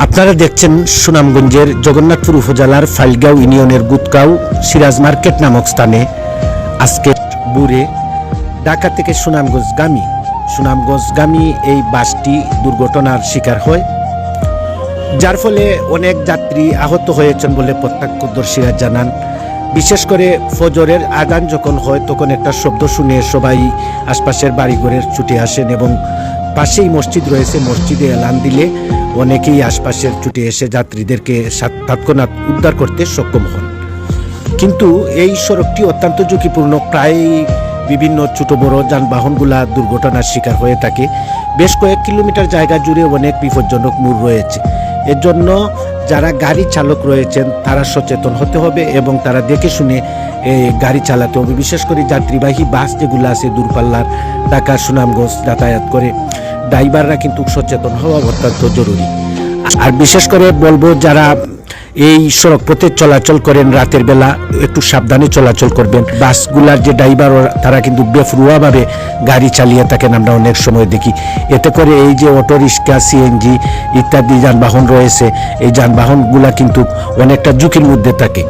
আপনারা দেখছেন সুনামগঞ্জের জগন্নাথপুর উপজেলার ফাইলগাঁও ইউনিয়নের গুতগাঁও সিরাজ মার্কেট নামক স্থানে আজকে ভোরে ঢাকা থেকে সুনামগঞ্জগামী এই বাসটি দুর্ঘটনার শিকার হয়, যার ফলে অনেক যাত্রী আহত হয়েছেন বলে প্রত্যক্ষদর্শীরা জানান। বিশেষ করে ফজরের আজান যখন হয় তখন একটা শব্দ শুনে সবাই আশপাশের বাড়িঘরের ছুটে আসেন এবং পাশেই মসজিদ রয়েছে, মসজিদে এলান দিলে অনেকেই আশপাশের ছুটে এসে যাত্রীদেরকে তৎক্ষণাৎ উদ্ধার করতে সক্ষম হন। কিন্তু এই সড়কটি অত্যন্ত ঝুঁকিপূর্ণ, প্রায় বিভিন্ন ছোট বড় যানবাহনগুলা দুর্ঘটনার শিকার হয়ে থাকে। বেশ কয়েক কিলোমিটার জায়গা জুড়ে অনেক বিপজ্জনক মোড় রয়েছে। এর জন্য যারা গাড়ি চালক রয়েছেন তারা সচেতন হতে হবে এবং তারা দেখে শুনে গাড়ি চালাতে হবে। বিশেষ করে যাত্রীবাহী বাস যেগুলো আছে দূরপাল্লার ঢাকা সুনামগঞ্জ যাতায়াত করে, ড্রাইভাররা কিন্তু সচেতন হওয়া অত্যন্ত জরুরি। আর বিশেষ করে বলবো, যারা এই সড়ক পথে চলাচল করেন রাতের বেলা একটু সাবধানে চলাচল করবেন। বাসগুলার যে ড্রাইভার তারা কিন্তু বেফরুয়াভাবে গাড়ি চালিয়ে থাকেন, আমরা অনেক সময় দেখি। এতে করে এই যে অটো রিক্সা, সিএনজি ইত্যাদি যানবাহন রয়েছে, এই যানবাহনগুলা কিন্তু অনেকটা ঝুঁকির মধ্যে থাকে।